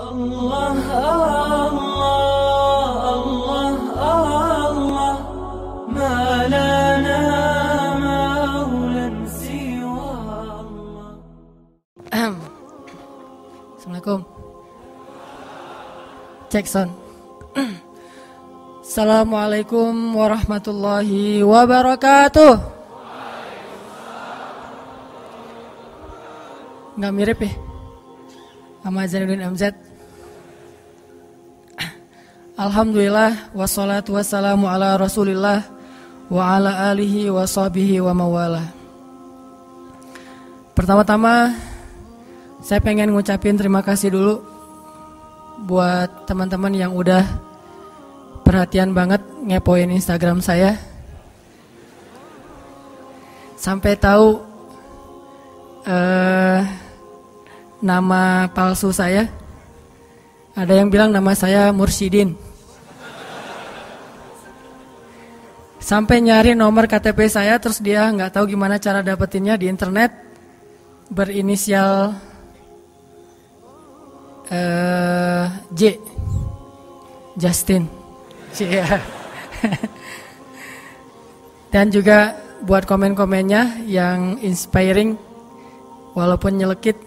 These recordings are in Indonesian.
Allah, Allah, Allah, Allah, ma lana maulan siwa Allah. Assalamualaikum. Cek sound. Assalamualaikum warahmatullahi wabarakatuh. Nggak mirip ya sama Zainuddin MZ. Alhamdulillah wassalatu wassalamu ala rasulillah wa ala alihi wa sahbihi wa mawala. Pertama-tama saya pengen ngucapin terima kasih dulu buat teman-teman yang udah perhatian banget ngepoin Instagram saya. Sampai tahu nama palsu saya. Ada yang bilang nama saya Mursyidin. Sampai nyari nomor KTP saya, terus dia nggak tahu gimana cara dapetinnya di internet. Berinisial J, Justin. Yeah. Dan juga buat komen-komennya yang inspiring, walaupun nyelekit.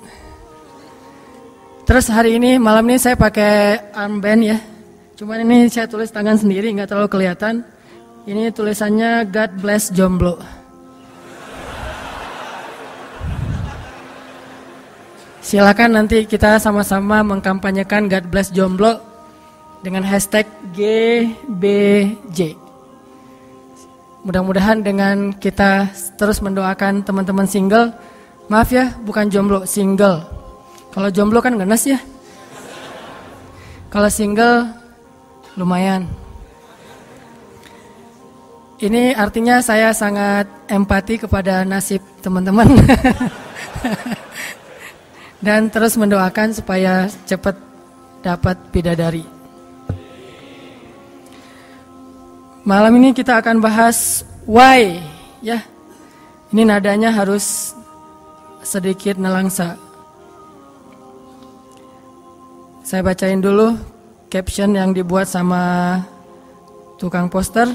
Terus hari ini, malam ini saya pakai armband ya. Cuman ini saya tulis tangan sendiri, nggak terlalu kelihatan. Ini tulisannya God bless jomblo. Silakan nanti kita sama-sama mengkampanyekan God bless jomblo dengan hashtag GBJ. Mudah-mudahan dengan kita terus mendoakan teman-teman single. Maaf ya, bukan jomblo, single. Kalau jomblo kan ngenes ya. Kalau single lumayan. Ini artinya saya sangat empati kepada nasib teman-teman. Dan terus mendoakan supaya cepat dapat bidadari. Malam ini kita akan bahas why ya. Ini nadanya harus sedikit nelangsa. Saya bacain dulu caption yang dibuat sama tukang poster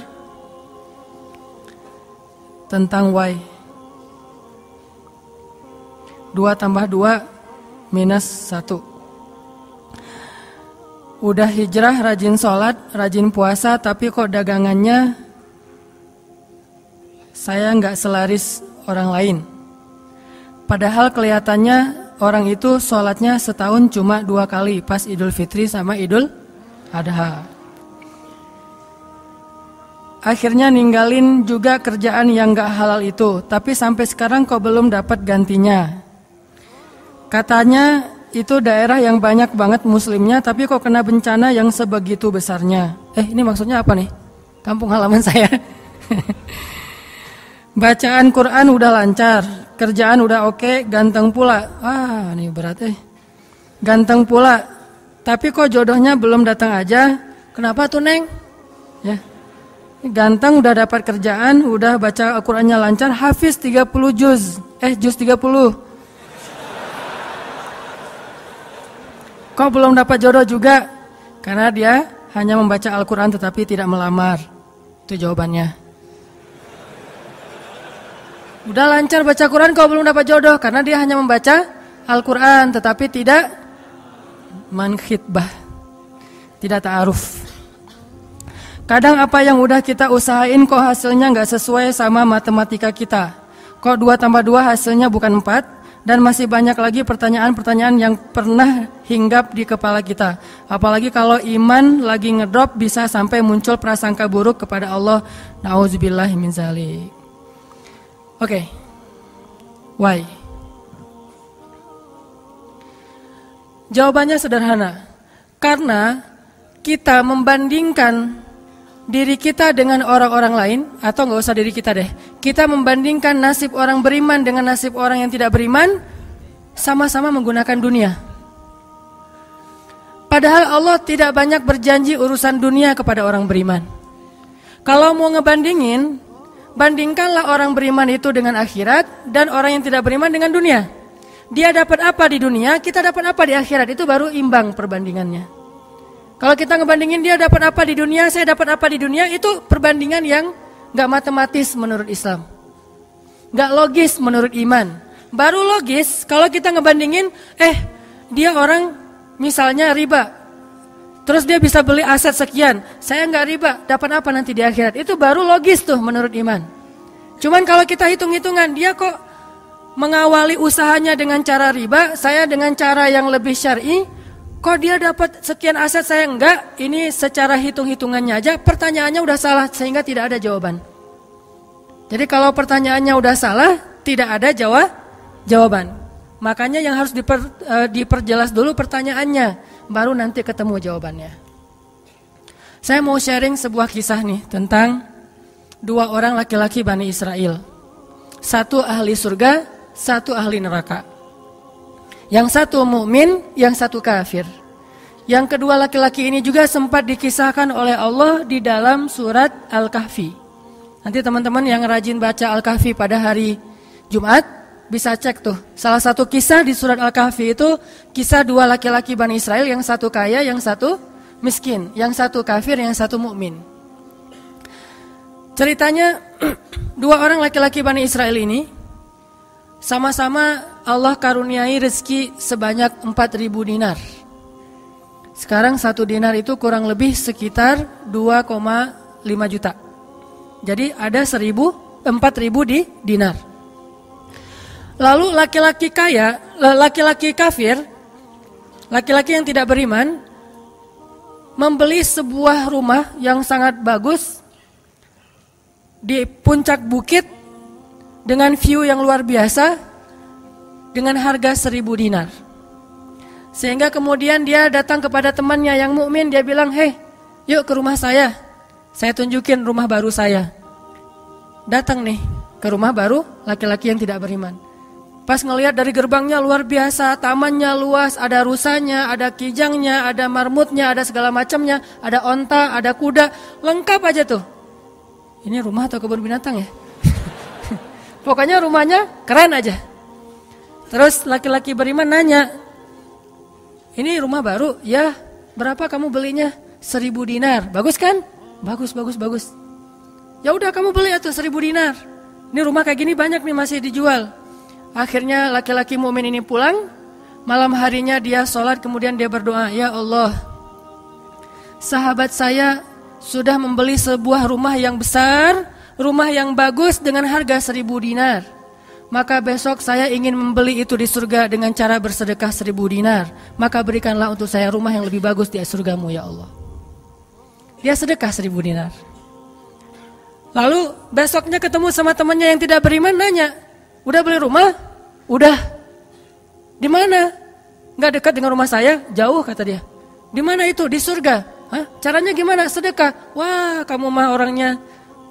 tentang why. 2 tambah 2 minus 1. Udah hijrah, rajin sholat, rajin puasa, tapi kok dagangannya saya nggak selaris orang lain. Padahal kelihatannya orang itu sholatnya setahun cuma 2 kali, pas Idul Fitri sama Idul Adha. Akhirnya ninggalin juga kerjaan yang nggak halal itu, tapi sampai sekarang kok belum dapat gantinya. Katanya itu daerah yang banyak banget muslimnya, tapi kok kena bencana yang sebegitu besarnya. Ini maksudnya apa nih? Kampung halaman saya. Bacaan Quran udah lancar, kerjaan udah oke, ganteng pula. Ini berat Ganteng pula, tapi kok jodohnya belum datang aja. Kenapa tuh Neng? Ya. Ganteng, udah dapat kerjaan, udah baca Al-Qurannya lancar, hafiz 30 juz. Juz 30. Kok belum dapat jodoh juga? Karena dia hanya membaca Al-Quran tetapi tidak melamar. Itu jawabannya. Udah lancar baca Quran, kok belum dapat jodoh? Karena dia hanya membaca Al-Quran tetapi tidak mankhitbah, tidak ta'aruf. Kadang apa yang udah kita usahain kok hasilnya nggak sesuai sama matematika kita. Kok 2 tambah 2 hasilnya bukan 4. Dan masih banyak lagi pertanyaan-pertanyaan yang pernah hinggap di kepala kita. Apalagi kalau iman lagi ngedrop, bisa sampai muncul prasangka buruk kepada Allah. Nauzubillahi min dzalik. Oke. Why? Jawabannya sederhana. Karena kita membandingkan diri kita dengan orang-orang lain, atau nggak usah diri kita deh, kita membandingkan nasib orang beriman dengan nasib orang yang tidak beriman, sama-sama menggunakan dunia. Padahal Allah tidak banyak berjanji urusan dunia kepada orang beriman. Kalau mau ngebandingin, bandingkanlah orang beriman itu dengan akhirat dan orang yang tidak beriman dengan dunia. Dia dapat apa di dunia, kita dapat apa di akhirat, itu baru imbang perbandingannya. Kalau kita ngebandingin dia dapat apa di dunia, saya dapat apa di dunia, itu perbandingan yang gak matematis menurut Islam, gak logis menurut iman. Baru logis kalau kita ngebandingin, dia orang misalnya riba, terus dia bisa beli aset sekian, saya gak riba, dapat apa nanti di akhirat, itu baru logis tuh menurut iman. Cuman kalau kita hitung-hitungan, dia kok mengawali usahanya dengan cara riba, saya dengan cara yang lebih syar'i, kok dia dapat sekian aset saya enggak, ini secara hitung-hitungannya aja pertanyaannya udah salah sehingga tidak ada jawaban. Jadi kalau pertanyaannya udah salah, tidak ada jawaban. Makanya yang harus diperjelas dulu pertanyaannya, baru nanti ketemu jawabannya. Saya mau sharing sebuah kisah nih tentang 2 orang laki-laki Bani Israel. 1 ahli surga, 1 ahli neraka. Yang 1 mukmin, yang 1 kafir. Yang kedua laki-laki ini juga sempat dikisahkan oleh Allah di dalam surat Al-Kahfi. Nanti teman-teman yang rajin baca Al-Kahfi pada hari Jumat bisa cek tuh. Salah satu kisah di surat Al-Kahfi itu kisah 2 laki-laki Bani Israel, yang 1 kaya, yang 1 miskin, yang 1 kafir, yang 1 mukmin. Ceritanya 2 orang laki-laki Bani Israel ini sama-sama Allah karuniai rezeki sebanyak 4.000 dinar. Sekarang 1 dinar itu kurang lebih sekitar 2,5 juta. Jadi ada 4.000 di dinar. Lalu laki-laki kaya, laki-laki kafir, laki-laki yang tidak beriman, membeli sebuah rumah yang sangat bagus di puncak bukit dengan view yang luar biasa, dengan harga 1.000 dinar. Sehingga kemudian dia datang kepada temannya yang mukmin, dia bilang, yuk ke rumah saya tunjukin rumah baru saya. Datang nih ke rumah baru laki-laki yang tidak beriman. Pas ngelihat dari gerbangnya luar biasa, tamannya luas, ada rusanya, ada kijangnya, ada marmutnya, ada segala macamnya, ada onta, ada kuda, lengkap aja tuh. Ini rumah atau kebun binatang ya? Pokoknya rumahnya keren aja. Terus laki-laki beriman nanya, ini rumah baru? Ya, berapa kamu belinya? 1.000 dinar. Bagus kan? Bagus. Ya udah kamu beli atau 1.000 dinar. Ini rumah kayak gini banyak nih masih dijual. Akhirnya laki-laki mukmin ini pulang. Malam harinya dia sholat, kemudian dia berdoa, ya Allah, sahabat saya sudah membeli sebuah rumah yang besar, rumah yang bagus dengan harga 1.000 dinar. Maka besok saya ingin membeli itu di surga dengan cara bersedekah 1.000 dinar. Maka berikanlah untuk saya rumah yang lebih bagus di surgamu ya Allah. Dia sedekah 1.000 dinar. Lalu besoknya ketemu sama temannya yang tidak beriman, nanya, udah beli rumah? Udah. Di mana? Nggak dekat dengan rumah saya, jauh kata dia. Di mana itu? Di surga. Hah? Caranya gimana? Sedekah. Wah, kamu mah orangnya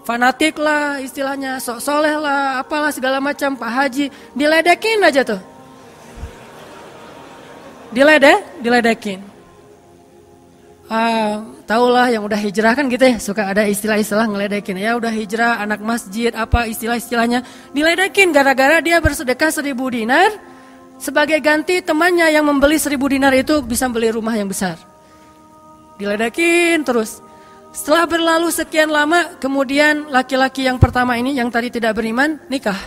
fanatik lah, istilahnya sok soleh lah, apalah segala macam, Pak Haji. Diledekin aja tuh. Diledekin. Taulah yang udah hijrah kan gitu ya, suka ada istilah-istilah ngeledekin. Ya udah hijrah, anak masjid, apa istilah-istilahnya. Diledekin gara-gara dia bersedekah 1.000 dinar. Sebagai ganti temannya yang membeli 1.000 dinar itu bisa beli rumah yang besar. Diledekin terus. Setelah berlalu sekian lama, kemudian laki-laki yang pertama ini yang tadi tidak beriman nikah.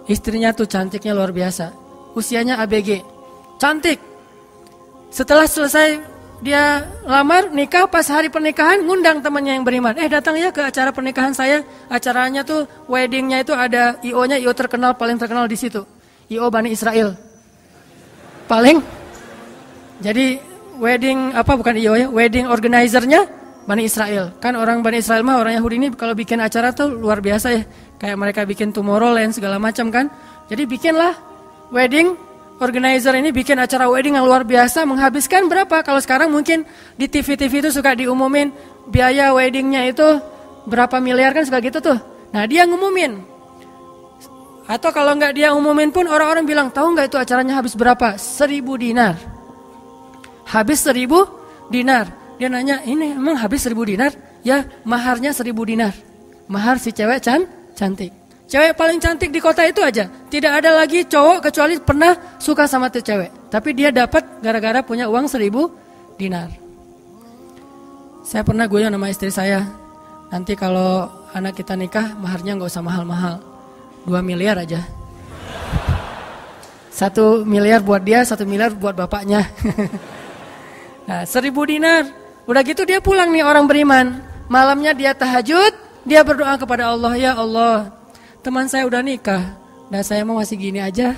Istrinya tuh cantiknya luar biasa. Usianya ABG. Cantik. Setelah selesai dia lamar, nikah, pas hari pernikahan ngundang temannya yang beriman. Datang ya ke acara pernikahan saya. Acaranya tuh weddingnya itu ada IO-nya, IO terkenal, paling terkenal di situ. IO Bani Israel. Paling. Jadi wedding bukan IO ya, wedding organizer-nya Bani Israel. Kan orang Bani Israel mah orang Yahudi ini kalau bikin acara tuh luar biasa ya. Kayak mereka bikin Tomorrowland segala macam kan. Jadi bikinlah wedding organizer ini bikin acara wedding yang luar biasa, menghabiskan berapa? Kalau sekarang mungkin di TV-TV itu suka diumumin biaya weddingnya itu berapa miliar kan suka gitu tuh. Nah dia ngumumin. Atau kalau nggak dia umumin pun orang-orang bilang, tahu nggak itu acaranya habis berapa? 1.000 dinar. Habis 1.000 dinar. Dia nanya, ini emang habis 1.000 dinar? Ya, maharnya 1.000 dinar. Mahar si cewek cantik. Cewek paling cantik di kota itu aja. Tidak ada lagi cowok kecuali pernah suka sama tuh cewek. Tapi dia dapat gara-gara punya uang 1000 dinar. Saya pernah guyon sama istri saya. Nanti kalau anak kita nikah, maharnya gak usah mahal-mahal. 2 miliar aja. 1 miliar buat dia, 1 miliar buat bapaknya. Nah, 1000 dinar. Udah gitu dia pulang nih orang beriman. Malamnya dia tahajud, dia berdoa kepada Allah, ya Allah, teman saya udah nikah, dan saya mau masih gini aja.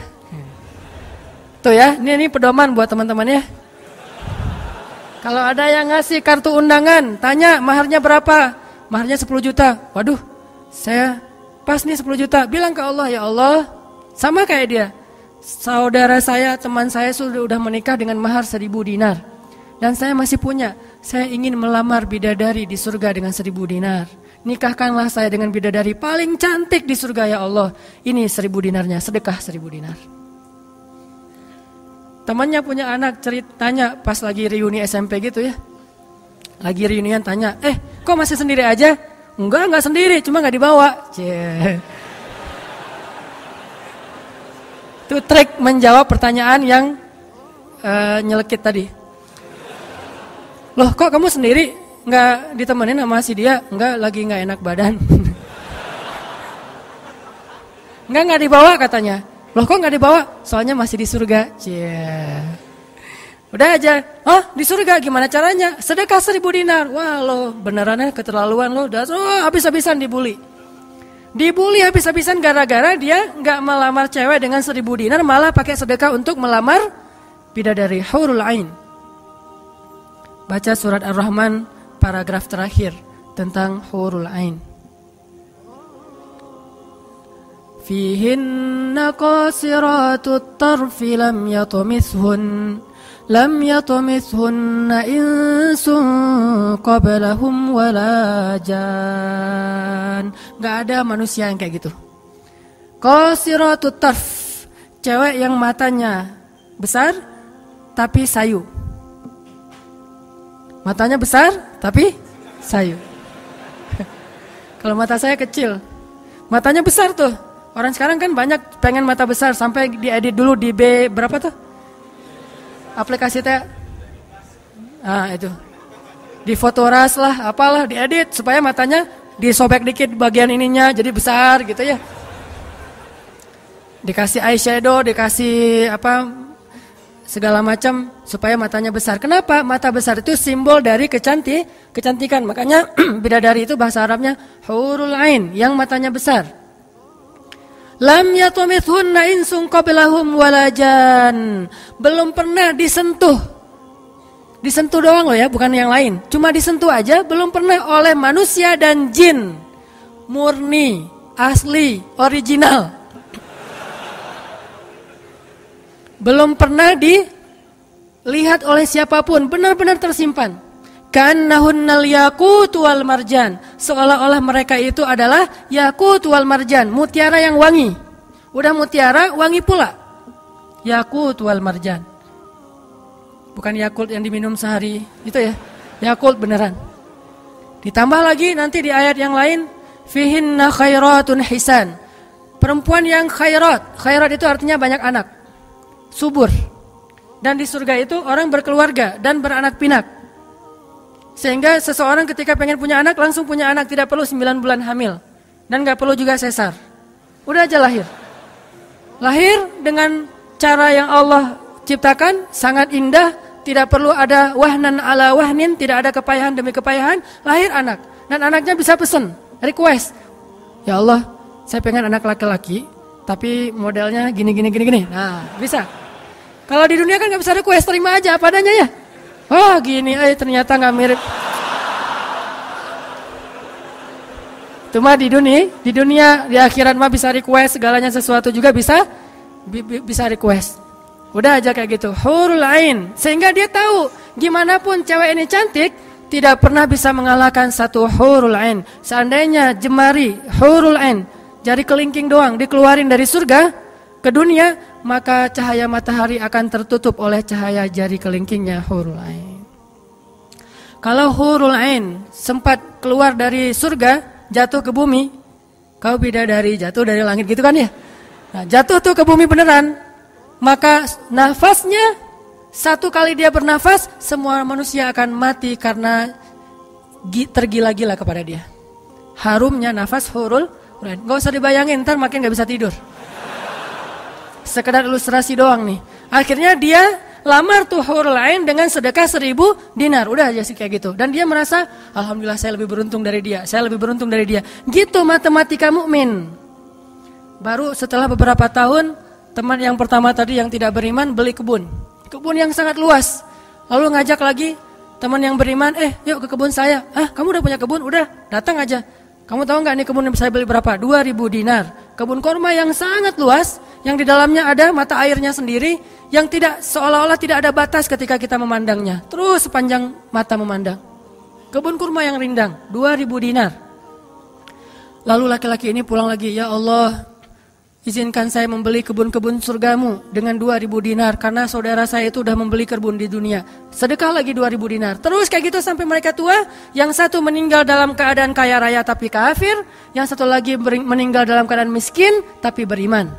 Tuh ya, ini pedoman buat teman-teman ya. Kalau ada yang ngasih kartu undangan, tanya maharnya berapa? Maharnya 10 juta. Waduh, saya pas nih 10 juta. Bilang ke Allah, ya Allah, sama kayak dia. Saudara saya, teman saya sudah menikah dengan mahar 1000 dinar. Dan saya masih punya. Saya ingin melamar bidadari di surga dengan 1000 dinar. Nikahkanlah saya dengan bidadari paling cantik di surga ya Allah. Ini 1000 dinarnya, sedekah 1000 dinar. Temannya punya anak, tanya pas lagi reuni SMP gitu ya. Lagi reunian tanya, kok masih sendiri aja? Enggak sendiri, cuma gak dibawa. Itu trik menjawab pertanyaan yang nyelekit tadi. Loh kok kamu sendiri? Nggak ditemenin sama si dia? Nggak, lagi nggak enak badan. Nggak dibawa katanya. Loh kok nggak dibawa? Soalnya masih di surga. Udah aja. Oh di surga gimana caranya? Sedekah 1000 dinar. Wah lo benerannya keterlaluan lo. Habis-habisan dibully. Dibully habis-habisan gara-gara dia nggak melamar cewek dengan 1000 dinar, malah pakai sedekah untuk melamar bidadari hurul ain. Baca surat Ar-Rahman paragraf terakhir tentang hurul ain. Fihinna qasiratut tarfi lam yatumithunna insun qablahum wala jan. Gak ada manusia yang kayak gitu. Qasiratut tarf, cewek yang matanya besar tapi sayu. Matanya besar tapi sayu. Kalau mata saya kecil, matanya besar tuh. Orang sekarang kan banyak pengen mata besar, sampai diedit dulu di B berapa tuh? Aplikasi teh. Itu. Di Fotoras lah, apalah diedit supaya matanya disobek dikit bagian ininya jadi besar gitu ya. Dikasih eyeshadow, dikasih segala macam supaya matanya besar. Kenapa? Mata besar itu simbol dari kecantikan. Makanya bidadari itu bahasa Arabnya hurul ain, yang matanya besar. Lam yatumithunna insun qablahum walajan. Belum pernah disentuh. Disentuh doang loh ya, bukan yang lain. Cuma disentuh aja, belum pernah oleh manusia dan jin. Murni, asli, original. Belum pernah dilihat oleh siapapun, benar-benar tersimpan. Kannahunnal yaqut wal marjan, seolah-olah mereka itu adalah yaqut wal marjan, mutiara yang wangi. Udah mutiara, wangi pula. Yaqut wal marjan. Bukan Yakult yang diminum sehari, itu ya. Yakult beneran. Ditambah lagi nanti di ayat yang lain, fihinna khairatun hisan. Perempuan yang khairat. Khairat itu artinya banyak anak. Subur. Dan di surga itu orang berkeluarga dan beranak pinak. Sehingga seseorang ketika pengen punya anak langsung punya anak, tidak perlu 9 bulan hamil. Dan gak perlu juga sesar. Udah aja lahir. Lahir dengan cara yang Allah ciptakan, sangat indah, tidak perlu ada wahnan ala wahnin, tidak ada kepayahan demi kepayahan, lahir anak. Dan anaknya bisa pesen, request. Ya Allah, saya pengen anak laki-laki, tapi modelnya gini. Nah, bisa. Kalau di dunia kan gak bisa request, terima aja apa adanya ya. Oh gini, ternyata gak mirip. Cuma di dunia, di akhirat mah bisa request, segalanya sesuatu juga bisa request. Udah aja kayak gitu, hurul ain. Sehingga dia tahu, gimana pun cewek ini cantik, tidak pernah bisa mengalahkan satu hurul ain. Seandainya jemari hurul ain, jari kelingking doang, dikeluarin dari surga ke dunia, maka cahaya matahari akan tertutup oleh cahaya jari kelingkingnya hurul ain. Kalau hurul ain sempat keluar dari surga, jatuh ke bumi, kau bidadari jatuh dari langit gitu kan ya. Nah, jatuh tuh ke bumi beneran. Maka nafasnya, satu kali dia bernafas, semua manusia akan mati karena tergila-gila kepada dia. Harumnya nafas hurul ain. Gak usah dibayangin, ntar makin gak bisa tidur. Sekedar ilustrasi doang nih. Akhirnya dia lamar tuh hurul ain dengan sedekah 1000 dinar. Udah aja sih kayak gitu. Dan dia merasa, alhamdulillah saya lebih beruntung dari dia. Saya lebih beruntung dari dia. Gitu matematika mukmin. Baru setelah beberapa tahun, teman yang pertama tadi yang tidak beriman beli kebun. Kebun yang sangat luas. Lalu ngajak lagi teman yang beriman, yuk ke kebun saya. Kamu udah punya kebun? Udah, datang aja. Kamu tahu nggak nih kebun yang saya beli berapa? 2000 dinar. Kebun korma yang sangat luas, yang di dalamnya ada mata airnya sendiri, yang tidak seolah-olah tidak ada batas ketika kita memandangnya. Terus sepanjang mata memandang. Kebun kurma yang rindang, 2000 dinar. Lalu laki-laki ini pulang lagi, ya Allah, izinkan saya membeli kebun-kebun surgamu dengan 2000 dinar. Karena saudara saya itu udah membeli kebun di dunia. Sedekah lagi 2000 dinar. Terus kayak gitu sampai mereka tua. Yang satu meninggal dalam keadaan kaya raya tapi kafir. Yang satu lagi meninggal dalam keadaan miskin tapi beriman.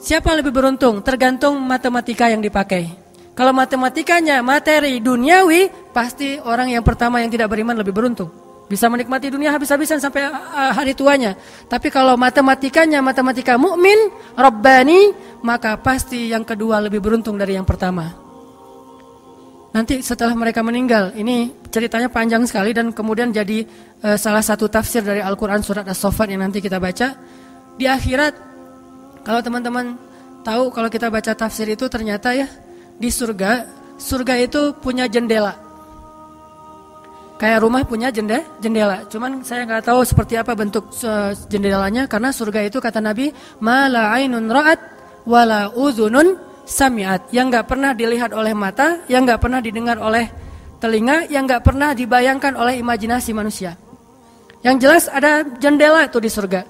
Siapa lebih beruntung? Tergantung matematika yang dipakai. Kalau matematikanya materi duniawi, pasti orang yang pertama yang tidak beriman lebih beruntung. Bisa menikmati dunia habis-habisan sampai hari tuanya. Tapi kalau matematikanya matematika mukmin, Rabbani, maka pasti yang kedua lebih beruntung dari yang pertama. Nanti setelah mereka meninggal, ini ceritanya panjang sekali dan kemudian jadi salah satu tafsir dari Al-Quran surat As-Saffat yang nanti kita baca. Di akhirat, kalau teman-teman tahu kalau kita baca tafsir itu ternyata ya, di surga itu punya jendela. Kayak rumah punya jendela. Cuman saya nggak tahu seperti apa bentuk jendelanya, karena surga itu kata Nabi, ma la ainun ra'at wa la udhunun sami'at. Yang nggak pernah dilihat oleh mata, yang nggak pernah didengar oleh telinga, yang nggak pernah dibayangkan oleh imajinasi manusia. Yang jelas ada jendela itu di surga.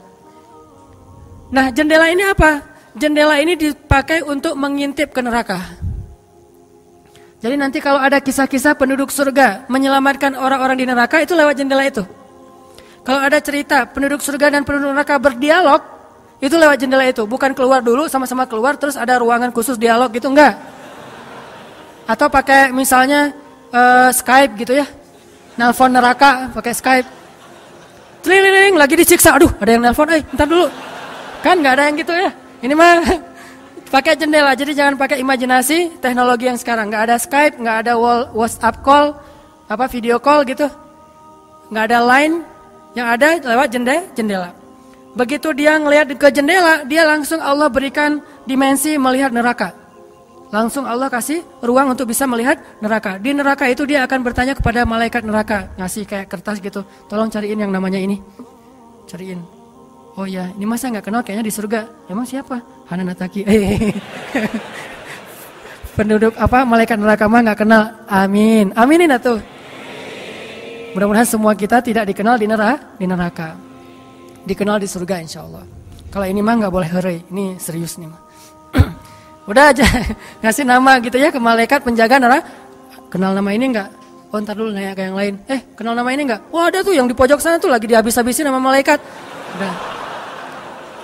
Nah, jendela ini apa? Jendela ini dipakai untuk mengintip ke neraka. Jadi nanti kalau ada kisah-kisah penduduk surga menyelamatkan orang-orang di neraka, itu lewat jendela itu. Kalau ada cerita penduduk surga dan penduduk neraka berdialog, itu lewat jendela itu. Bukan keluar dulu, sama-sama keluar terus ada ruangan khusus dialog gitu, enggak. Atau pakai misalnya Skype gitu ya. Nelpon neraka pakai Skype. Tling, lagi disiksa. Aduh, ada yang nelpon, bentar dulu. Kan enggak ada yang gitu ya. Ini mah pakai jendela, jadi jangan pakai imajinasi teknologi yang sekarang. Nggak ada Skype, nggak ada WhatsApp call, video call gitu. Nggak ada line, yang ada lewat jendela. Begitu dia ngelihat ke jendela, dia langsung Allah berikan dimensi melihat neraka. Langsung Allah kasih ruang untuk bisa melihat neraka. Di neraka itu dia akan bertanya kepada malaikat neraka, ngasih kayak kertas gitu. Tolong cariin yang namanya ini. Cariin. Oh ya, ini masa nggak kenal kayaknya di surga. Emang siapa? Hananataki. Penduduk malaikat neraka mah nggak kenal. Amin. Aminin atuh. Mudah-mudahan semua kita tidak dikenal di neraka. Dikenal di surga insya Allah. Kalau ini mah nggak boleh heureuy. Ini serius nih mah. Udah aja ngasih nama gitu ya ke malaikat penjaga neraka. Kenal nama ini nggak? Oh ntar dulu nanya ke yang lain. Kenal nama ini nggak? Wah ada tuh yang di pojok sana tuh lagi dihabis-habisin sama malaikat.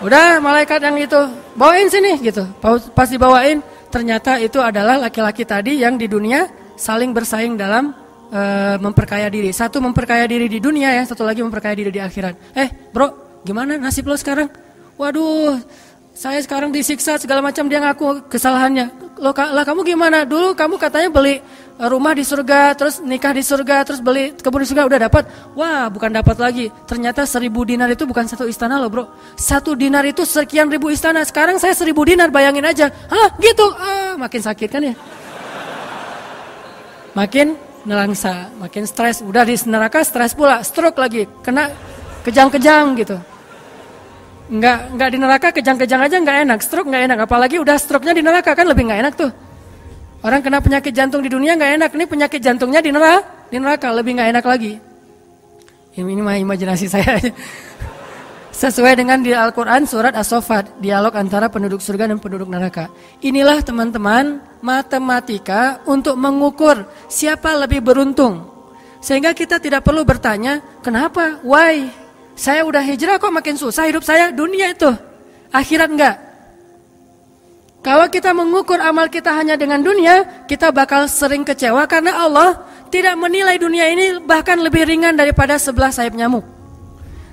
Udah malaikat yang itu bawain sini gitu. Pas dibawain ternyata itu adalah laki-laki tadi yang di dunia saling bersaing dalam memperkaya diri. Satu memperkaya diri di dunia ya, satu lagi memperkaya diri di akhirat. Bro, gimana nasib lo sekarang? Waduh, saya sekarang disiksa segala macam, dia ngaku kesalahannya. Lah kamu gimana? Dulu kamu katanya beli rumah di surga, terus nikah di surga, terus beli kebun di surga, udah dapat. Wah, bukan dapat lagi. Ternyata 1000 dinar itu bukan satu istana loh, bro. 1 dinar itu sekian ribu istana. Sekarang saya 1000 dinar, bayangin aja. Hah, gitu. Makin sakit kan ya? Makin nelangsa, makin stres. Udah di neraka stres pula, stroke lagi, kena kejang-kejang gitu. Enggak di neraka kejang-kejang aja enggak enak, stroke enggak enak, apalagi udah stroke-nya di neraka kan lebih enggak enak tuh. Orang kena penyakit jantung di dunia enggak enak, ini penyakit jantungnya di neraka lebih enggak enak lagi. Ini mah imajinasi saya aja. Sesuai dengan di Al-Quran surat As-Saffat, dialog antara penduduk surga dan penduduk neraka. Inilah teman-teman matematika untuk mengukur siapa lebih beruntung. Sehingga kita tidak perlu bertanya, kenapa? Why? Saya udah hijrah kok makin susah hidup saya. Dunia itu, akhirat enggak. Kalau kita mengukur amal kita hanya dengan dunia, kita bakal sering kecewa karena Allah tidak menilai dunia ini bahkan lebih ringan daripada 11 sayap nyamuk.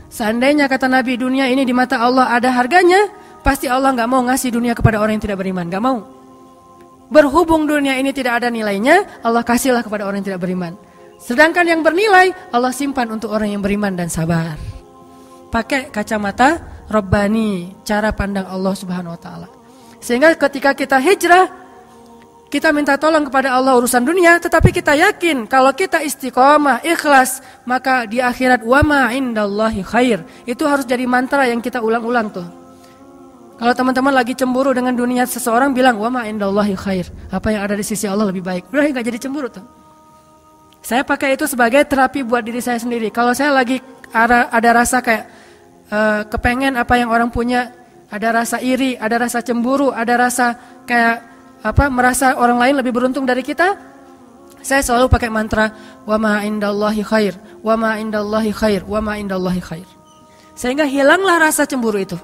Seandainya kata Nabi, dunia ini di mata Allah ada harganya, pasti Allah gak mau ngasih dunia kepada orang yang tidak beriman. Gak mau. Berhubung dunia ini tidak ada nilainya, Allah kasihlah kepada orang yang tidak beriman. Sedangkan yang bernilai, Allah simpan untuk orang yang beriman dan sabar. Pakai kacamata Rabbani, cara pandang Allah Subhanahu wa ta'ala. Sehingga ketika kita hijrah, kita minta tolong kepada Allah urusan dunia, tetapi kita yakin kalau kita istiqomah, ikhlas, maka di akhirat wa ma indallahi khair. Itu harus jadi mantra yang kita ulang-ulang tuh. Kalau teman-teman lagi cemburu dengan dunia seseorang, bilang wa ma indallahi khair. Apa yang ada di sisi Allah lebih baik. Udah enggak jadi cemburu tuh. Saya pakai itu sebagai terapi buat diri saya sendiri. Kalau saya lagi ada rasa kayak kepengen apa yang orang punya, ada rasa iri, ada rasa cemburu, ada rasa kayak merasa orang lain lebih beruntung dari kita, saya selalu pakai mantra wa ma indallahi khair, wa ma indallahi khair, wa ma indallahi khair. Sehingga hilanglah rasa cemburu itu.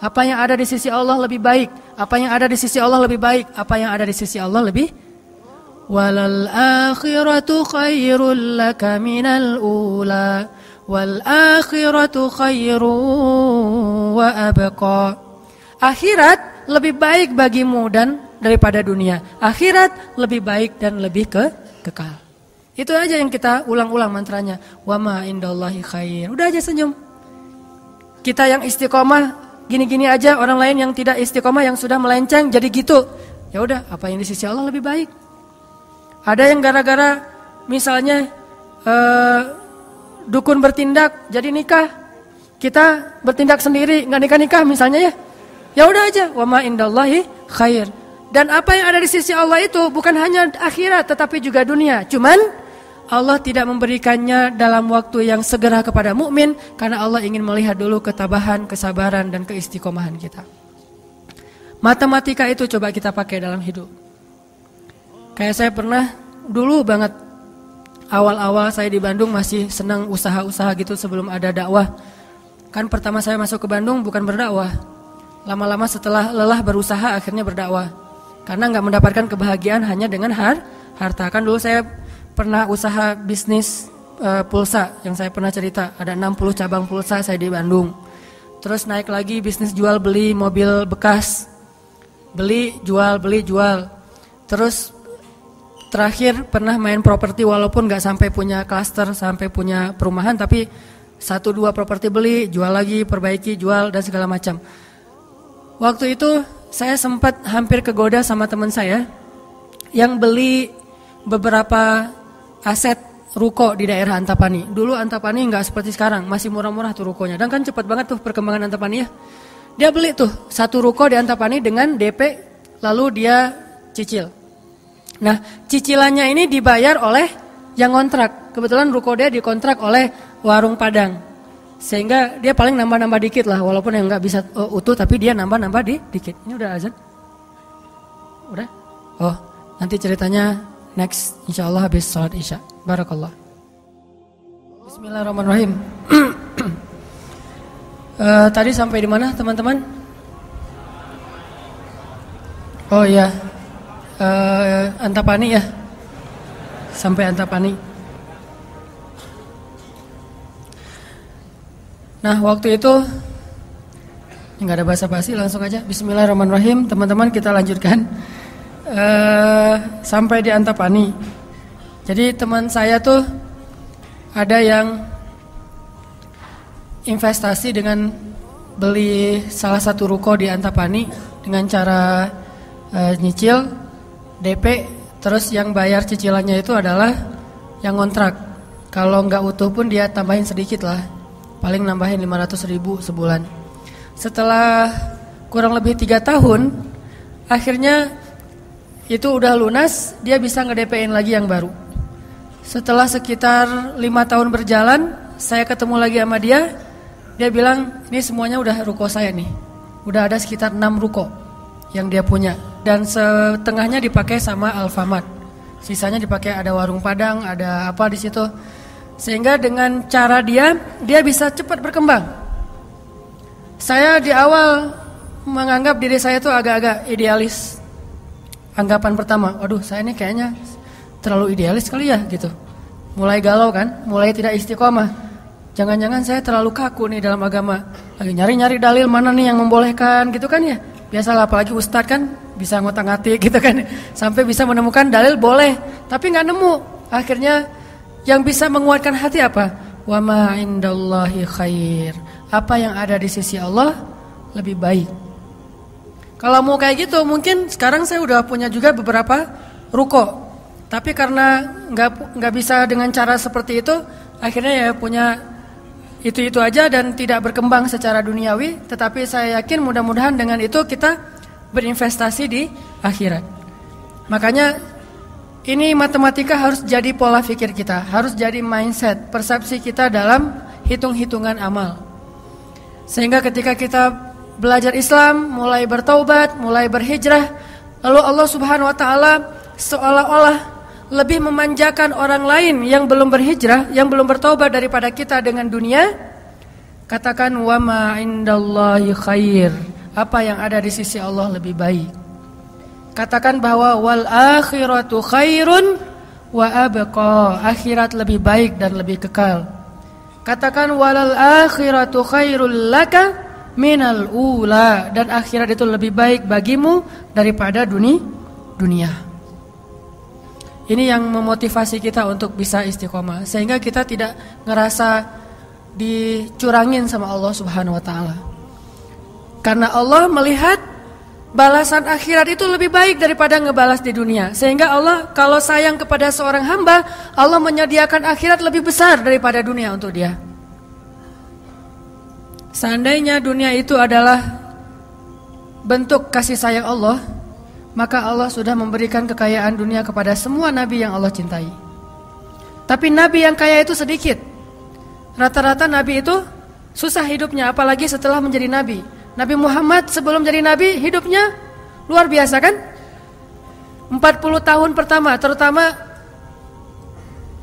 Apa yang ada di sisi Allah lebih baik, apa yang ada di sisi Allah lebih baik, apa yang ada di sisi Allah lebih. Walal akhiratu khairul laka minal ula, wal akhiratu khairu wa abqa. Akhirat lebih baik bagimu dan daripada dunia. Akhirat lebih baik dan lebih kekal. Itu aja yang kita ulang-ulang mantranya. Wa ma indallahi khair. Udah aja senyum. Kita yang istiqomah gini-gini aja, orang lain yang tidak istiqomah, yang sudah melenceng jadi gitu. Ya udah, apa yang di sisi Allah lebih baik. Ada yang gara-gara misalnya dukun bertindak jadi nikah, kita bertindak sendiri nggak nikah-nikah misalnya ya. Ya udah aja, wa ma indallahi khair. Dan apa yang ada di sisi Allah itu bukan hanya akhirat tetapi juga dunia. Cuman Allah tidak memberikannya dalam waktu yang segera kepada mukmin karena Allah ingin melihat dulu ketabahan, kesabaran dan keistiqomahan kita. Matematika itu coba kita pakai dalam hidup. Kayak saya pernah dulu banget, awal-awal saya di Bandung masih senang usaha-usaha gitu sebelum ada dakwah. Kan pertama saya masuk ke Bandung bukan berdakwah. Lama-lama setelah lelah berusaha akhirnya berdakwah. Karena nggak mendapatkan kebahagiaan hanya dengan harta. Kan dulu saya pernah usaha bisnis pulsa yang saya pernah cerita. Ada 60 cabang pulsa saya di Bandung. Terus naik lagi bisnis jual beli mobil bekas. Beli, jual. Terus terakhir pernah main properti walaupun nggak sampai punya klaster, sampai punya perumahan. Tapi 1-2 properti beli, jual lagi, perbaiki, jual dan segala macam. Waktu itu saya sempat hampir kegoda sama teman saya yang beli beberapa aset ruko di daerah Antapani. Dulu Antapani nggak seperti sekarang, masih murah-murah tuh rukonya. Dan kan cepat banget tuh perkembangan Antapani ya. Dia beli tuh 1 ruko di Antapani dengan DP, lalu dia cicil. Nah, cicilannya ini dibayar oleh yang kontrak. Kebetulan ruko dia dikontrak oleh warung Padang. Sehingga dia paling nambah-nambah dikit lah, walaupun yang nggak bisa utuh, tapi dia nambah-nambah dikit. Ini udah azan? Udah? Oh, nanti ceritanya next, insya Allah habis sholat isya. Barakallah. Bismillahirrahmanirrahim. Tadi sampai di mana teman-teman? Oh iya, Antapani ya, sampai Antapani. Nah waktu itu nggak ada basa-basi, langsung aja Bismillahirrahmanirrahim. Teman-teman kita lanjutkan sampai di Antapani. Jadi teman saya tuh ada yang investasi dengan beli salah satu ruko di Antapani dengan cara nyicil DP, terus yang bayar cicilannya itu adalah yang kontrak. Kalau nggak utuh pun dia tambahin sedikit lah, paling nambahin 500.000 sebulan. Setelah kurang lebih 3 tahun, akhirnya itu udah lunas, dia bisa nge-DP-in lagi yang baru. Setelah sekitar 5 tahun berjalan, saya ketemu lagi sama dia. Dia bilang, ini semuanya udah ruko saya nih. Udah ada sekitar 6 ruko yang dia punya. Dan setengahnya dipakai sama Alfamart. Sisanya dipakai ada warung Padang, ada apa di situ. Sehingga dengan cara dia bisa cepat berkembang. Saya di awal menganggap diri saya itu agak-agak idealis. Anggapan pertama, waduh saya ini kayaknya terlalu idealis kali ya gitu. Mulai galau kan, mulai tidak istiqomah. Jangan-jangan saya terlalu kaku nih dalam agama. Lagi nyari-nyari dalil mana nih yang membolehkan gitu kan ya. Biasalah apalagi ustadz kan bisa ngotak-ngatik gitu kan. Sampai bisa menemukan dalil boleh, tapi nggak nemu. Akhirnya yang bisa menguatkan hati apa? Wa ma indallahi khair. Apa yang ada di sisi Allah lebih baik. Kalau mau kayak gitu mungkin sekarang saya udah punya juga beberapa ruko. Tapi karena nggak bisa dengan cara seperti itu, akhirnya ya punya itu aja dan tidak berkembang secara duniawi. Tetapi saya yakin mudah-mudahan dengan itu kita berinvestasi di akhirat. Makanya ini matematika harus jadi pola pikir kita, harus jadi mindset, persepsi kita dalam hitung-hitungan amal. Sehingga ketika kita belajar Islam, mulai bertaubat, mulai berhijrah, lalu Allah Subhanahu wa taala seolah-olah lebih memanjakan orang lain yang belum berhijrah, yang belum bertaubat daripada kita dengan dunia. Katakan wa ma indallahi khair. Apa yang ada di sisi Allah lebih baik. Katakan bahwa wal akhiratu khairun wa abqa. Akhirat lebih baik dan lebih kekal. Katakan walal akhiratu khairul laka minal ula, dan akhirat itu lebih baik bagimu daripada dunia. Ini yang memotivasi kita untuk bisa istiqomah, sehingga kita tidak ngerasa dicurangin sama Allah Subhanahu wa taala. Karena Allah melihat balasan akhirat itu lebih baik daripada ngebalas di dunia. Sehingga Allah kalau sayang kepada seorang hamba, Allah menyediakan akhirat lebih besar daripada dunia untuk dia. Seandainya dunia itu adalah bentuk kasih sayang Allah, maka Allah sudah memberikan kekayaan dunia kepada semua nabi yang Allah cintai. Tapi nabi yang kaya itu sedikit. Rata-rata nabi itu susah hidupnya, apalagi setelah menjadi nabi. Nabi Muhammad sebelum jadi nabi hidupnya luar biasa kan? 40 tahun pertama, terutama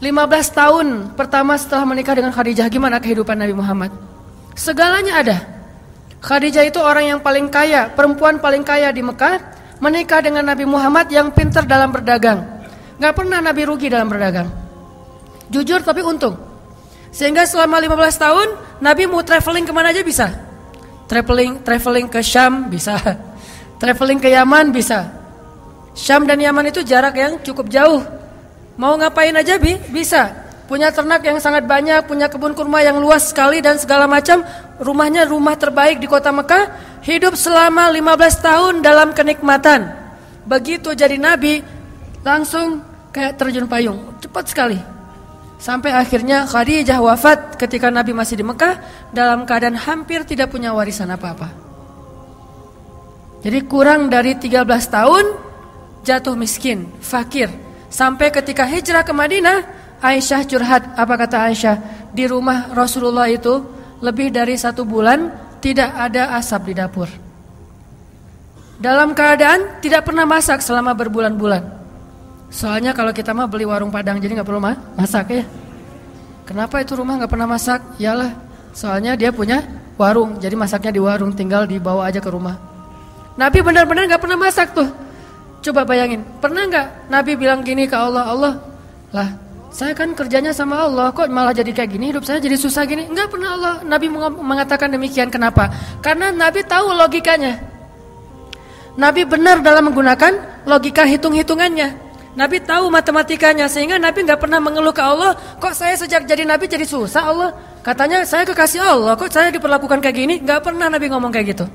15 tahun pertama setelah menikah dengan Khadijah, gimana kehidupan Nabi Muhammad? Segalanya ada. Khadijah itu orang yang paling kaya, perempuan paling kaya di Mekah, menikah dengan Nabi Muhammad yang pintar dalam berdagang. Gak pernah Nabi rugi dalam berdagang. Jujur tapi untung. Sehingga selama 15 tahun Nabi mau traveling kemana aja bisa. Traveling ke Syam bisa. Traveling ke Yaman bisa. Syam dan Yaman itu jarak yang cukup jauh. Mau ngapain aja bisa. Punya ternak yang sangat banyak, punya kebun kurma yang luas sekali dan segala macam. Rumahnya rumah terbaik di kota Mekah. Hidup selama 15 tahun dalam kenikmatan. Begitu jadi nabi, langsung kayak terjun payung, cepat sekali. Sampai akhirnya Khadijah wafat ketika Nabi masih di Mekah dalam keadaan hampir tidak punya warisan apa-apa. Jadi kurang dari 13 tahun jatuh miskin, fakir. Sampai ketika hijrah ke Madinah, Aisyah curhat. Apa kata Aisyah? Di rumah Rasulullah itu lebih dari 1 bulan tidak ada asap di dapur. Dalam keadaan tidak pernah masak selama berbulan-bulan. Soalnya kalau kita mah beli warung Padang, jadi gak perlu masak ya. Kenapa itu rumah gak pernah masak? Yalah, soalnya dia punya warung, jadi masaknya di warung, tinggal dibawa aja ke rumah. Nabi benar-benar gak pernah masak tuh. Coba bayangin, pernah gak Nabi bilang gini ke Allah, Allah lah saya kan kerjanya sama Allah, kok malah jadi kayak gini, hidup saya jadi susah gini? Enggak pernah Allah Nabi mengatakan demikian. Kenapa? Karena Nabi tahu logikanya. Nabi benar dalam menggunakan logika hitung-hitungannya. Nabi tahu matematikanya, sehingga Nabi enggak pernah mengeluh ke Allah, kok saya sejak jadi Nabi jadi susah Allah. Katanya saya kekasih Allah, kok saya diperlakukan kayak gini? Enggak pernah Nabi ngomong kayak gitu.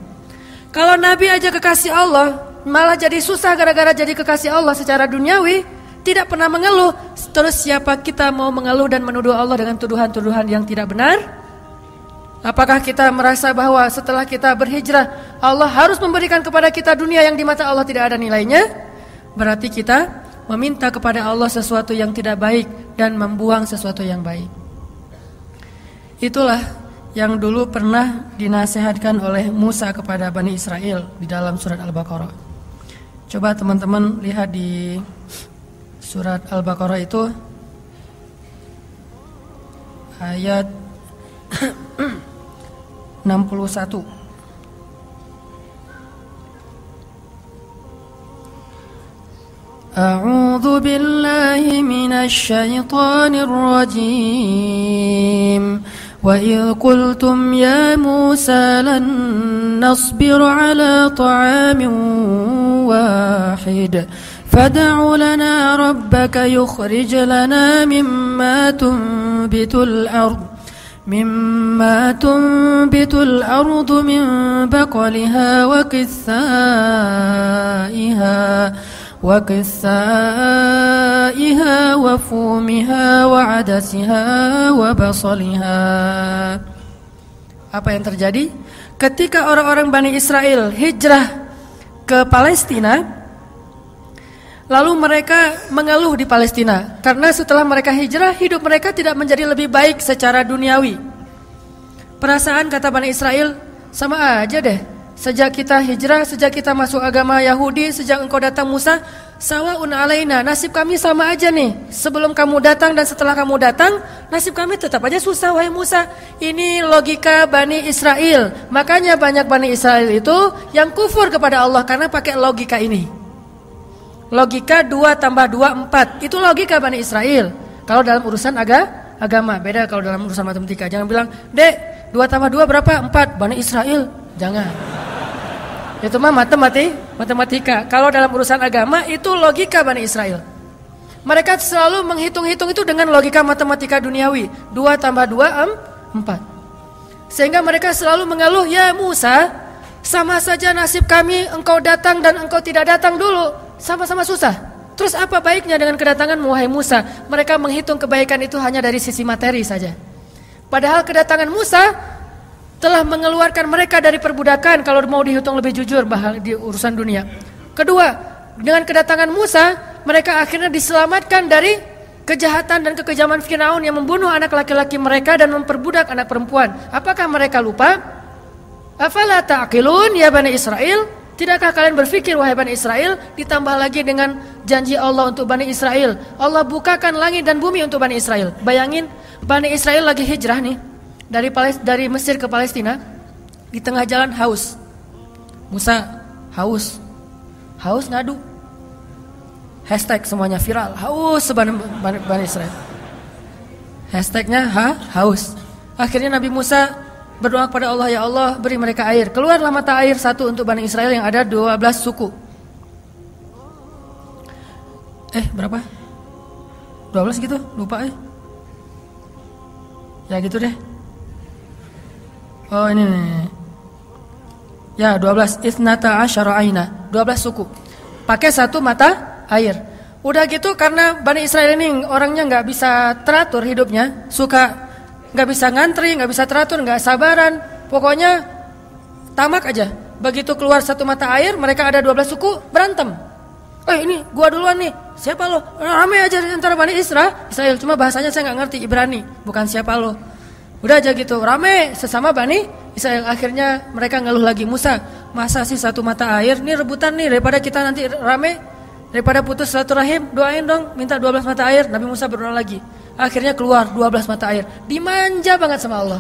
Kalau Nabi aja kekasih Allah, malah jadi susah gara-gara jadi kekasih Allah secara duniawi, tidak pernah mengeluh. Terus siapa kita mau mengeluh dan menuduh Allah dengan tuduhan-tuduhan yang tidak benar? Apakah kita merasa bahwa setelah kita berhijrah Allah harus memberikan kepada kita dunia yang di mata Allah tidak ada nilainya? Berarti kita meminta kepada Allah sesuatu yang tidak baik dan membuang sesuatu yang baik. Itulah yang dulu pernah dinasihatkan oleh Musa kepada Bani Israel di dalam surat Al-Baqarah. Coba teman-teman lihat di surat Al-Baqarah itu ayat 61. A'udzu billahi minasy syaithanir rajim. Wa idh qultum ya Musa lan nasbir ala ta'amin wahid fad'u lana rabbaka yukhrij lana mimma tunbitul ardu min baqliha wa qithaiha wa fumiha wa adasiha wa basaliha. Apa yang terjadi? Ketika orang-orang Bani Israel hijrah ke Palestina, lalu mereka mengeluh di Palestina karena setelah mereka hijrah, hidup mereka tidak menjadi lebih baik secara duniawi. Perasaan kata Bani Israel, sama aja deh. Sejak kita hijrah, sejak kita masuk agama Yahudi, sejak engkau datang Musa, sawa'un alaina, nasib kami sama aja nih. Sebelum kamu datang dan setelah kamu datang, nasib kami tetap aja susah, wahai Musa. Ini logika Bani Israel. Makanya banyak Bani Israel itu yang kufur kepada Allah karena pakai logika ini. Logika 2 tambah 2 4. Itu logika Bani Israel. Kalau dalam urusan agama, beda kalau dalam urusan matematika. Jangan bilang, "Dek, 2 tambah 2 berapa?" 4. Bani Israel. Jangan. Itu mah matematika. Kalau dalam urusan agama itu logika Bani Israel. Mereka selalu menghitung-hitung itu dengan logika matematika duniawi. 2 tambah 2 4. Sehingga mereka selalu mengeluh, "Ya Musa, sama saja nasib kami engkau datang dan engkau tidak datang dulu. Sama-sama susah. Terus apa baiknya dengan kedatanganmu, wahai Musa?" Mereka menghitung kebaikan itu hanya dari sisi materi saja. Padahal kedatangan Musa telah mengeluarkan mereka dari perbudakan kalau mau dihitung lebih jujur di urusan dunia. Kedua, dengan kedatangan Musa, mereka akhirnya diselamatkan dari kejahatan dan kekejaman Firaun yang membunuh anak laki-laki mereka dan memperbudak anak perempuan. Apakah mereka lupa? Afala ta'qilun ya Bani Israel? Tidakkah kalian berpikir wahai Bani Israel? Ditambah lagi dengan janji Allah untuk Bani Israel. Allah bukakan langit dan bumi untuk Bani Israel. Bayangin, Bani Israel lagi hijrah nih. Dari Mesir ke Palestina, di tengah jalan haus. Musa haus ngadu. Hashtag semuanya viral, haus Bani Israel. Hashtagnya haus. Akhirnya Nabi Musa berdoa kepada Allah, "Ya Allah, beri mereka air." Keluarlah mata air satu untuk Bani Israel yang ada 12 suku. Berapa? 12 gitu? Lupa Ya gitu deh. Oh ini nih. Ya 12 Ithnata asyara aina, 12 suku. Pakai satu mata air. Udah gitu karena Bani Israel ini orangnya gak bisa teratur hidupnya, suka gak bisa ngantri, gak bisa teratur, gak sabaran. Pokoknya tamak aja. Begitu keluar satu mata air, mereka ada 12 suku berantem. Ini gua duluan nih. Siapa lo? Ramai aja antara Bani Israel, cuma bahasanya saya gak ngerti Ibrani. Bukan siapa lo. Udah aja gitu, rame sesama Bani Israel. Akhirnya mereka ngeluh lagi, "Musa, masa sih satu mata air? Nih rebutan nih, daripada kita nanti rame, daripada putus silaturahim, doain dong, minta 12 mata air." Nabi Musa berdoa lagi. Akhirnya keluar 12 mata air. Dimanja banget sama Allah.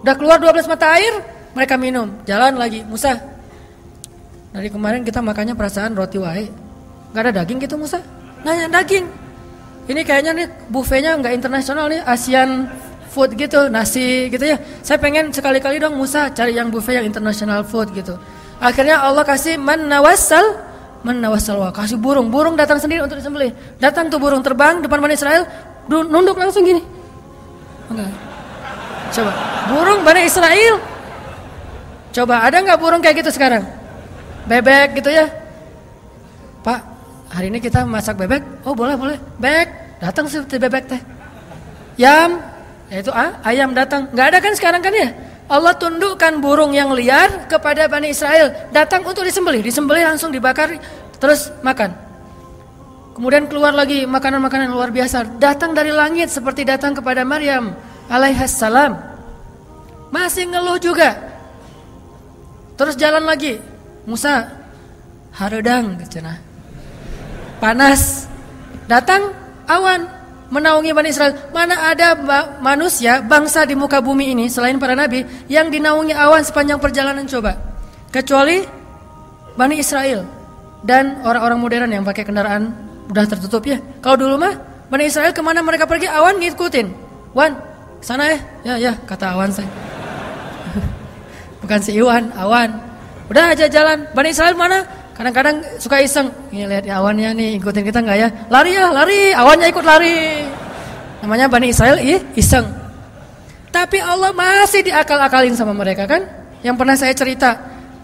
Udah keluar 12 mata air, mereka minum. Jalan lagi, "Musa, dari kemarin kita makannya perasaan roti wae. Gak ada daging gitu Musa?" Nanya daging. Ini kayaknya nih buffetnya gak internasional nih, Asian food gitu, nasi gitu ya. Saya pengen sekali-kali dong Musa cari yang buffet yang international food gitu. Akhirnya Allah kasih man nawassal, kasih burung datang sendiri untuk disembelih. Datang tuh burung terbang depan Bani Israel, nunduk langsung gini. Enggak. Coba, burung Bani Israel. Coba ada nggak burung kayak gitu sekarang? Bebek gitu ya. Pak, hari ini kita masak bebek. Oh boleh. Bebek, datang seperti bebek teh. Yaitu ayam datang. Nggak ada kan sekarang kan ya? Allah tundukkan burung yang liar kepada Bani Israel. Datang untuk disembelih langsung dibakar, terus makan. Kemudian keluar lagi makanan-makanan luar biasa. Datang dari langit seperti datang kepada Maryam alaihassalam. Masih ngeluh juga. Terus jalan lagi. Musa, haredang cenah. Panas. Datang awan. menaungi Bani Israel. Mana ada manusia, bangsa di muka bumi ini selain para nabi yang dinaungi awan sepanjang perjalanan coba. Kecuali Bani Israel dan orang-orang modern yang pakai kendaraan udah tertutup ya. Kalau dulu mah Bani Israel kemana mereka pergi awan ngikutin. Wan, sana ya. Ya, kata awan saya. Bukan si Iwan, awan. Udah aja jalan. Bani Israel mana? Kadang-kadang suka iseng. Nih lihat ya awannya nih, ikutin kita enggak ya? Lari ya, lari. Awannya ikut lari. Namanya Bani Israel iseng. Tapi Allah masih diakal-akalin sama mereka kan? Yang pernah saya cerita,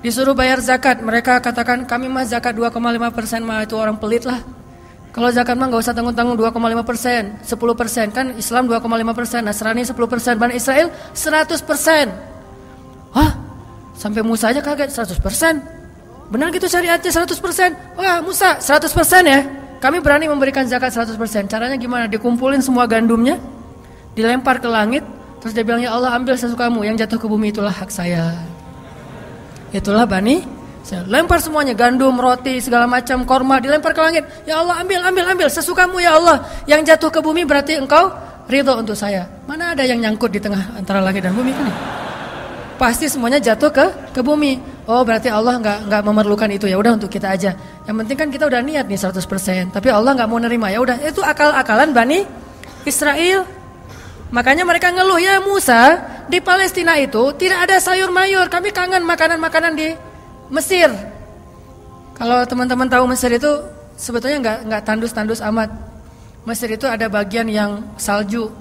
disuruh bayar zakat, mereka katakan kami mah zakat 2,5% mah itu orang pelit lah. Kalau zakat mah enggak usah tanggung-tanggung 2,5%, 10%. Kan Islam 2,5%, Nasrani 10%, Bani Israel 100%. Hah? Sampai Musa aja kaget 100%. Benar gitu syariatnya 100%. Wah Musa 100% ya. Kami berani memberikan zakat 100%. Caranya gimana? Dikumpulin semua gandumnya, dilempar ke langit, terus dia bilang ya Allah ambil sesukamu, yang jatuh ke bumi itulah hak saya. Itulah Bani, saya lempar semuanya, gandum, roti, segala macam, korma dilempar ke langit. Ya Allah ambil sesukamu ya Allah. Yang jatuh ke bumi berarti engkau ridho untuk saya. Mana ada yang nyangkut di tengah antara langit dan bumi kan? Pasti semuanya jatuh ke bumi. Oh berarti Allah nggak memerlukan itu, ya udah untuk kita aja. Yang penting kan kita udah niat nih 100%. Tapi Allah nggak mau nerima, ya udah itu akal-akalan Bani Israel. Makanya mereka ngeluh ya Musa, di Palestina itu tidak ada sayur mayur. Kami kangen makanan-makanan di Mesir. Kalau teman-teman tahu Mesir itu sebetulnya nggak tandus-tandus amat. Mesir itu ada bagian yang salju.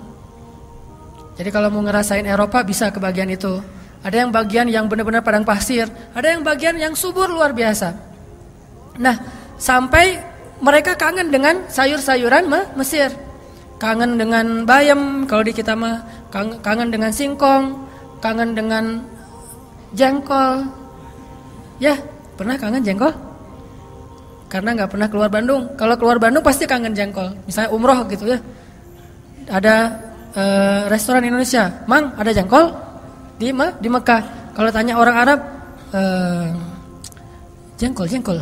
Jadi kalau mau ngerasain Eropa bisa ke bagian itu. Ada yang bagian yang benar-benar padang pasir, ada yang bagian yang subur luar biasa. Nah, sampai mereka kangen dengan sayur-sayuran Mesir. Kangen dengan bayam, kalau di kita mah kangen dengan singkong, kangen dengan jengkol. Ya, pernah kangen jengkol? Karena nggak pernah keluar Bandung. Kalau keluar Bandung pasti kangen jengkol. Misalnya umroh gitu ya. Ada restoran Indonesia, Mang ada jengkol? Di Mekah. Kalau tanya orang Arab, jengkol.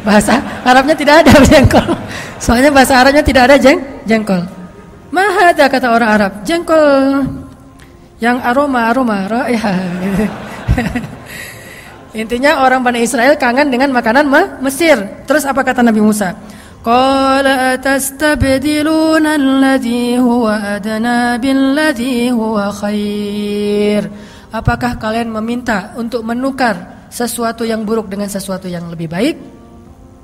Bahasa Arabnya tidak ada jengkol. Soalnya bahasa Arabnya tidak ada jengkol. Mahada kata orang Arab, jengkol yang aroma raihah. Intinya orang Bani Israel kangen dengan makanan Mesir. Terus apa kata Nabi Musa? Qala atastabdiluna alladhi huwa adna billadhi huwa khair. Apakah kalian meminta untuk menukar sesuatu yang buruk dengan sesuatu yang lebih baik?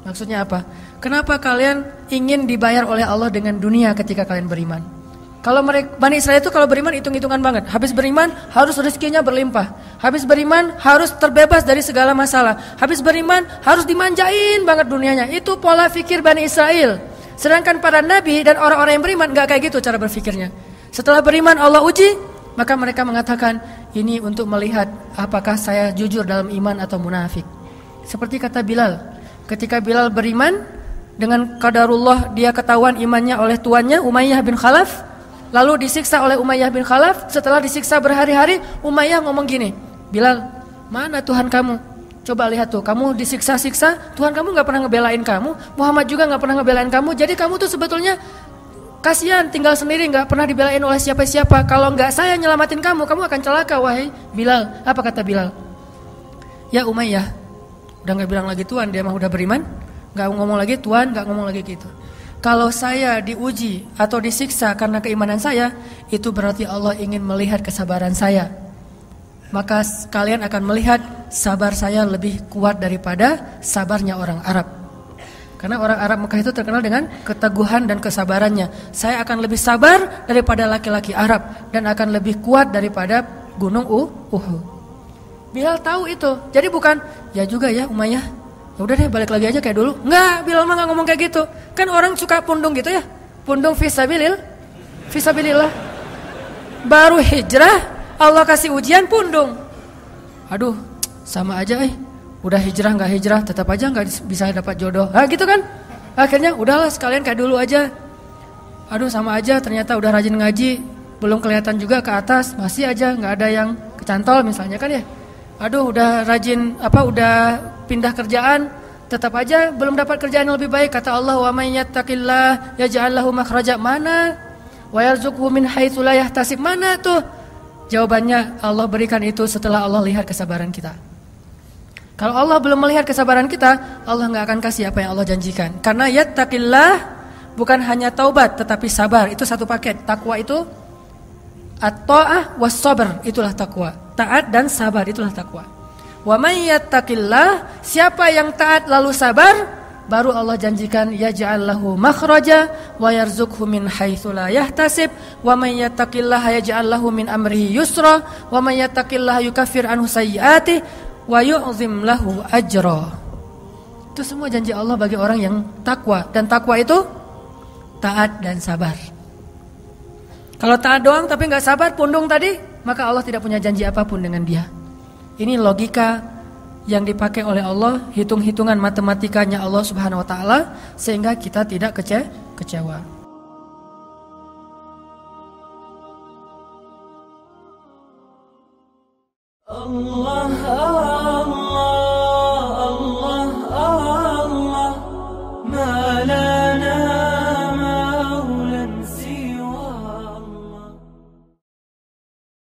Maksudnya apa? Kenapa kalian ingin dibayar oleh Allah dengan dunia ketika kalian beriman? Kalau Bani Israel itu kalau beriman hitung-hitungan banget. Habis beriman harus rezekinya berlimpah. Habis beriman harus terbebas dari segala masalah. Habis beriman harus dimanjain banget dunianya. Itu pola fikir Bani Israel. Sedangkan para nabi dan orang-orang yang beriman gak kayak gitu cara berfikirnya. Setelah beriman Allah uji, maka mereka mengatakan ini untuk melihat apakah saya jujur dalam iman atau munafik. Seperti kata Bilal. Ketika Bilal beriman, dengan qadarullah dia ketahuan imannya oleh tuannya Umayyah bin Khalaf. Lalu disiksa oleh Umayyah bin Khalaf. Setelah disiksa berhari-hari, Umayyah ngomong gini, Bilal, mana Tuhan kamu? Coba lihat tuh, kamu disiksa-siksa, Tuhan kamu gak pernah ngebelain kamu, Muhammad juga gak pernah ngebelain kamu. Jadi kamu tuh sebetulnya kasihan, tinggal sendiri, gak pernah dibelain oleh siapa-siapa. Kalau gak saya nyelamatin kamu, kamu akan celaka, wahai Bilal. Apa kata Bilal? Ya Umayyah, udah gak bilang lagi Tuhan, dia mah udah beriman, gak ngomong lagi Tuhan, gak ngomong lagi gitu. Kalau saya diuji atau disiksa karena keimanan saya, itu berarti Allah ingin melihat kesabaran saya. Maka kalian akan melihat sabar saya lebih kuat daripada sabarnya orang Arab. Karena orang Arab Mekah itu terkenal dengan keteguhan dan kesabarannya. Saya akan lebih sabar daripada laki-laki Arab dan akan lebih kuat daripada gunung Uhud. Bilal tahu itu. Jadi bukan, ya juga ya Umayyah, ya udah deh balik lagi aja kayak dulu. Enggak, Bilal mah enggak ngomong kayak gitu. Kan orang suka pundung gitu ya. Pundung fisabilillah. Baru hijrah Allah kasih ujian pundung. Aduh, sama aja udah hijrah enggak hijrah tetap aja enggak bisa dapat jodoh. Ah gitu kan? Akhirnya udahlah sekalian kayak dulu aja. Aduh sama aja, ternyata udah rajin ngaji, belum kelihatan juga ke atas, masih aja enggak ada yang kecantol misalnya kan ya. Aduh udah rajin udah pindah kerjaan, tetap aja belum dapat kerjaan yang lebih baik. Kata Allah, wa may yattaqillah yaj'al lahu makhraja. Mana? Wa yarzuqhu min haitsu la yahtasib. Mana tuh? Jawabannya Allah berikan itu setelah Allah lihat kesabaran kita. Kalau Allah belum melihat kesabaran kita, Allah nggak akan kasih apa yang Allah janjikan. Karena yattaqillah bukan hanya taubat tetapi sabar. Itu satu paket. Takwa itu at-ta'ah was sabr, itulah takwa. Taat dan sabar itulah takwa. Wa may yattaqillah, siapa yang taat lalu sabar, baru Allah janjikan yaj'al lahu makhraja wa yarzuqhu min haitsu la yahtasib. Wa may yattaqillaha yaj'al lahu min amrihi yusra wa may yattaqillaha yukaffir anhu sayyi'atihi wa yu'zim lahu ajra. Itu semua janji Allah bagi orang yang takwa, dan takwa itu taat dan sabar. Kalau taat doang tapi enggak sabar, pundung tadi, maka Allah tidak punya janji apapun dengan dia. Ini logika yang dipakai oleh Allah, hitung-hitungan matematikanya Allah Subhanahu wa taala, sehingga kita tidak kecewa. Allah